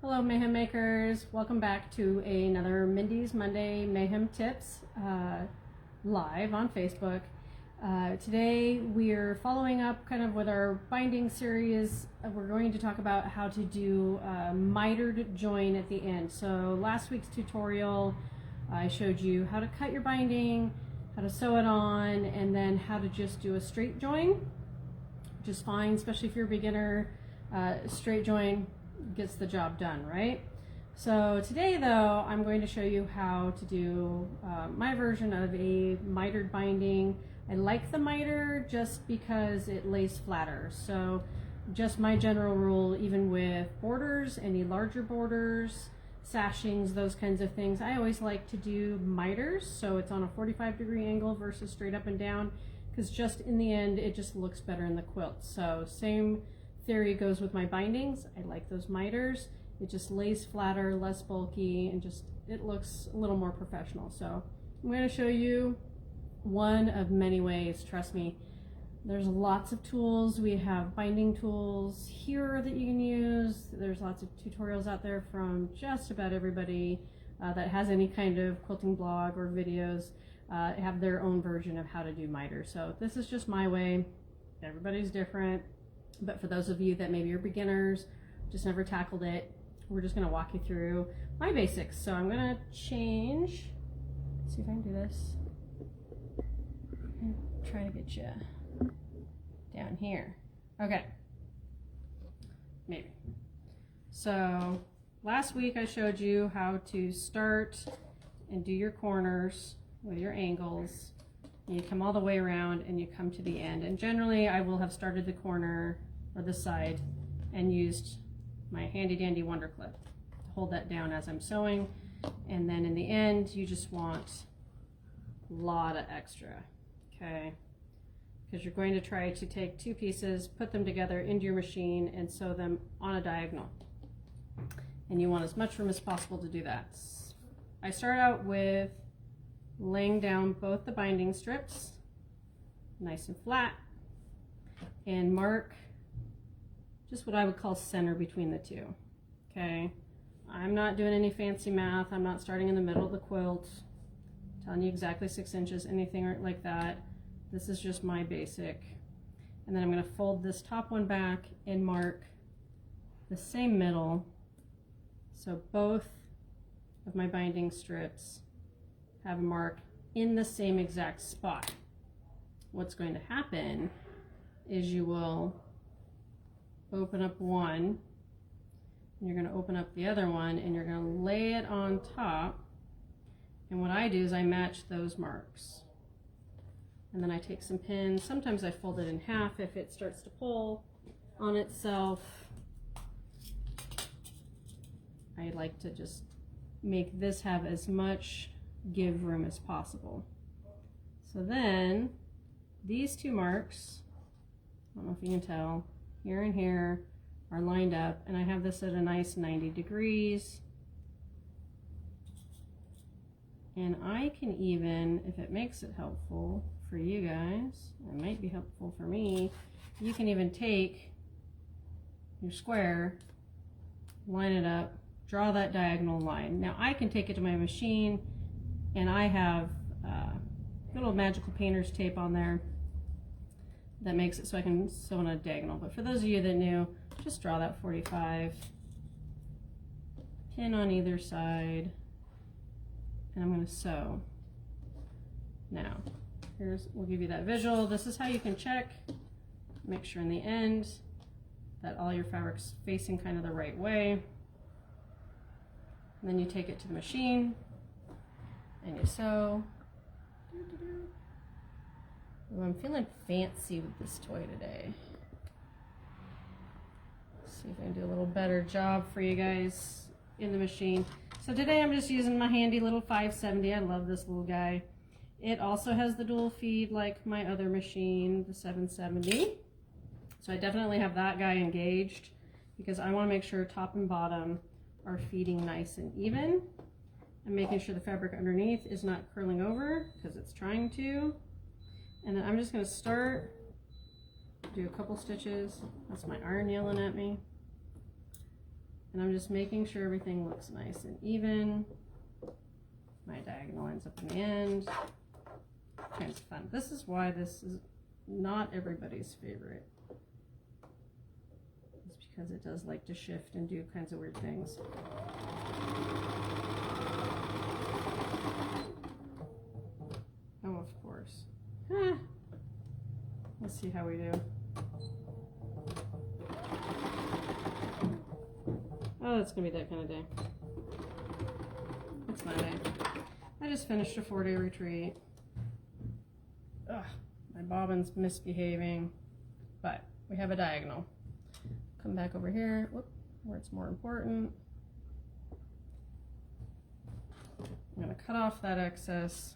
Hello Mayhem Makers, welcome back to another Mindy's Monday Mayhem Tips live on Facebook. Today we're following up kind of with our binding series. We're going to talk about how to do a mitered join at the end. So last week's tutorial I showed you how to cut your binding, how to sew it on, and then how to just do a straight join, which is fine, especially if you're a beginner. Straight join gets the job done, right? So today though, I'm going to show you how to do my version of a mitered binding. I like the miter just because it lays flatter. So just my general rule, even with borders, any larger borders, sashings, those kinds of things, I always like to do miters. So it's on a 45-degree angle versus straight up and down, because just in the end, it just looks better in the quilt. So same theory goes with my bindings. I like those miters. It just lays flatter, less bulky, and just it looks a little more professional. So I'm going to show you one of many ways. Trust me, there's lots of tools. We have binding tools here that you can use. There's lots of tutorials out there from just about everybody that has any kind of quilting blog or videos have their own version of how to do miter. So this is just my way. Everybody's different. But for those of you that maybe are beginners, just never tackled it, we're just going to walk you through my basics. So I'm going to change, see if I can do this, and try to get you down here. Okay, maybe. So last week I showed you how to start and do your corners with your angles. You come all the way around and you come to the end. And generally I will have started the corner or the side and used my handy dandy wonder clip to hold that down as I'm sewing. And then in the end, you just want a lot of extra, okay? Because you're going to try to take two pieces, put them together into your machine and sew them on a diagonal. And you want as much room as possible to do that. I start out with laying down both the binding strips nice and flat and mark just what I would call center between the two. Okay, I'm not doing any fancy math. I'm not starting in the middle of the quilt, telling you exactly 6 inches, anything like that. This is just my basic. And then I'm going to fold this top one back and mark the same middle, so both of my binding strips have a mark in the same exact spot. What's going to happen is you will open up one, and you're going to open up the other one, and you're going to lay it on top. And what I do is I match those marks. And then I take some pins. Sometimes I fold it in half if it starts to pull on itself. I like to just make this have as much give room as possible. So then these two marks, I don't know if you can tell, here and here are lined up, and I have this at a nice 90 degrees. And I can even, if it makes it helpful for you guys, it might be helpful for me, you can even take your square, line it up, draw that diagonal line. Now I can take it to my machine, and I have little magical painter's tape on there that makes it so I can sew on a diagonal. But for those of you that knew, just draw that 45, pin on either side, and I'm going to sew. Now, we'll give you that visual. This is how you can check, make sure in the end that all your fabric's facing kind of the right way. And then you take it to the machine and you sew. Ooh, I'm feeling fancy with this toy today. Let's see if I can do a little better job for you guys in the machine. So today I'm just using my handy little 570. I love this little guy. It also has the dual feed like my other machine, the 770. So I definitely have that guy engaged because I want to make sure top and bottom are feeding nice and even. I'm making sure the fabric underneath is not curling over because it's trying to. And then I'm just going to start, do a couple stitches. That's my iron yelling at me. And I'm just making sure everything looks nice and even. My diagonal ends up in the end. Kind of fun. This is why this is not everybody's favorite. It's because it does like to shift and do kinds of weird things. Oh, of course. Let's see how we do. Oh, it's gonna be that kind of day. It's my day. I just finished a 4-day retreat. Ugh, my bobbin's misbehaving, but we have a diagonal. Come back over here, whoop, where it's more important. I'm gonna cut off that excess.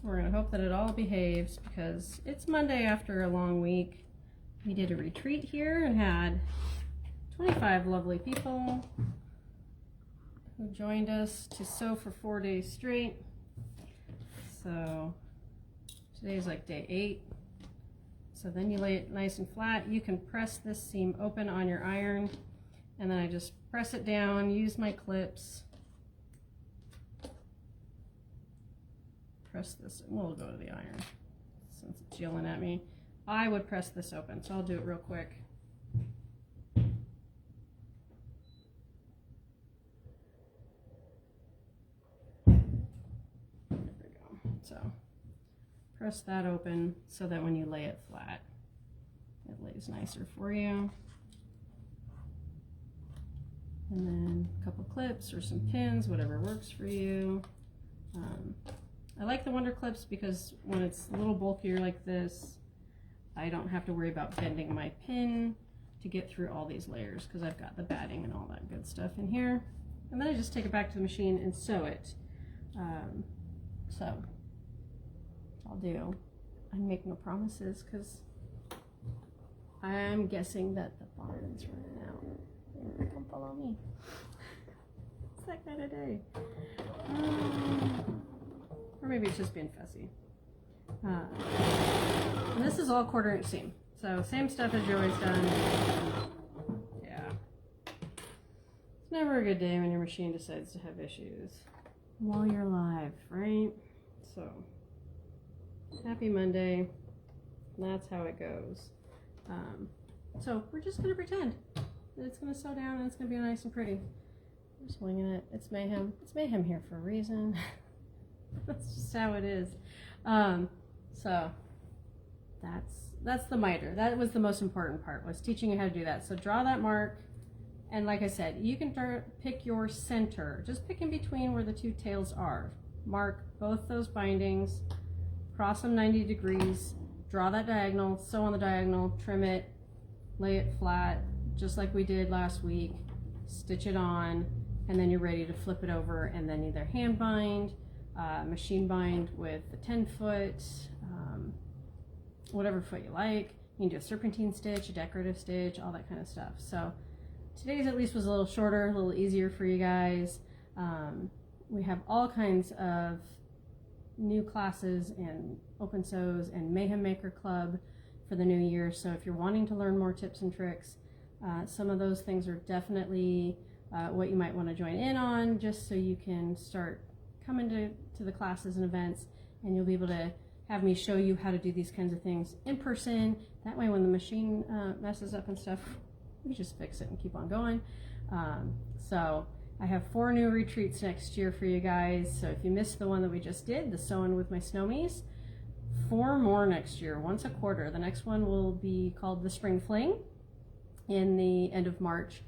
We're gonna hope that it all behaves because it's Monday after a long week. We did a retreat here and had 25 lovely people who joined us to sew for 4 days straight. So today's like day 8. So then you lay it nice and flat. You can press this seam open on your iron, and then I just press it down, use my clips, press this, and we'll go to the iron since it's yelling at me. I would press this open, so I'll do it real quick. There we go. So press that open so that when you lay it flat, it lays nicer for you. And then a couple clips or some pins, whatever works for you. I like the Wonder Clips because when it's a little bulkier like this, I don't have to worry about bending my pin to get through all these layers because I've got the batting and all that good stuff in here. And then I just take it back to the machine and sew it. So I'll do. I make no promises because I'm guessing that the barn's running out. Come follow me. It's that kind of day. Or maybe it's just being fussy. And this is all 1/4 inch seam. So same stuff as you always done. Yeah. It's never a good day when your machine decides to have issues while you're live, right? So happy Monday. That's how it goes. So we're just gonna pretend that it's gonna sew down and it's gonna be nice and pretty. I'm just winging it. It's mayhem. It's mayhem here for a reason. That's just how it is. So that's the miter. That was the most important part, was teaching you how to do that. So draw that mark, and like I said, you can pick your center. Just pick in between where the 2 tails are. Mark both those bindings, cross them 90 degrees, draw that diagonal, sew on the diagonal, trim it, lay it flat, just like we did last week, stitch it on, and then you're ready to flip it over and then either hand bind, machine bind with the 10-foot, whatever foot you like. You can do a serpentine stitch, a decorative stitch, all that kind of stuff. So today's at least was a little shorter, a little easier for you guys. We have all kinds of new classes and open sews and Mayhem Maker Club for the new year. So if you're wanting to learn more tips and tricks, some of those things are definitely what you might want to join in on, just so you can start coming to the classes and events, and you'll be able to have me show you how to do these kinds of things in person. That way when the machine messes up and stuff, we just fix it and keep on going. So I have 4 new retreats next year for you guys. So if you missed the one that we just did, the Sewing with My Snowmies, 4 more next year, once a quarter. The next one will be called the Spring Fling in the end of March,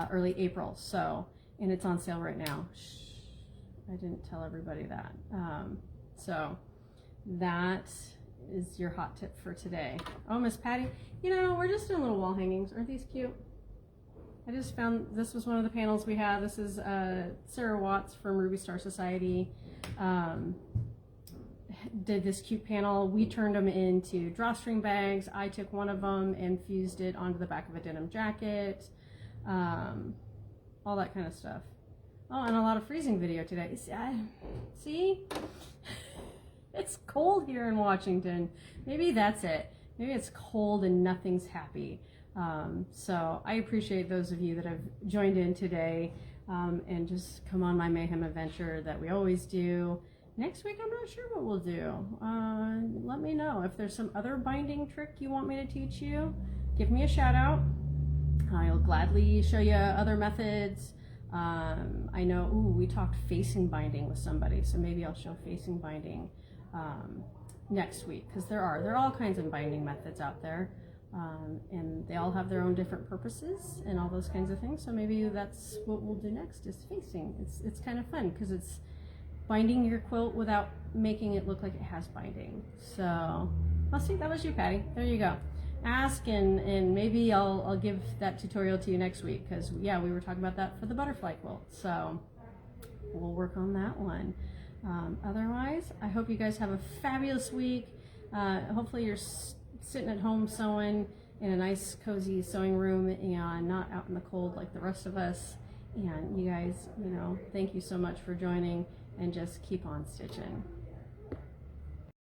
early April. So, and it's on sale right now. Shh, I didn't tell everybody that. So that is your hot tip for today. Oh, Miss Patty, you know, we're just doing little wall hangings. Aren't these cute? I just found this was one of the panels we have. This is Sarah Watts from Ruby Star Society. Did this cute panel. We turned them into drawstring bags. I took one of them and fused it onto the back of a denim jacket. All that kind of stuff. Oh, and a lot of freezing video today. See? It's cold here in Washington. Maybe that's it. maybe it's cold and nothing's happy. So I appreciate those of you that have joined in today and just come on my mayhem adventure that we always do. Next week, I'm not sure what we'll do. Let me know if there's some other binding trick you want me to teach you. Give me a shout out. I'll gladly show you other methods. I know, we talked facing binding with somebody, so maybe I'll show facing binding next week, because there are all kinds of binding methods out there, and they all have their own different purposes and all those kinds of things. So maybe that's what we'll do next, is facing. It's kind of fun because it's binding your quilt without making it look like it has binding. So I'll see. That was you, Patty. There you go. Ask and maybe I'll give that tutorial to you next week, because yeah, we were talking about that for the butterfly quilt, so we'll work on that one. Otherwise, I hope you guys have a fabulous week. Hopefully you're sitting at home sewing in a nice cozy sewing room and not out in the cold like the rest of us. And you guys, thank you so much for joining, and just keep on stitching.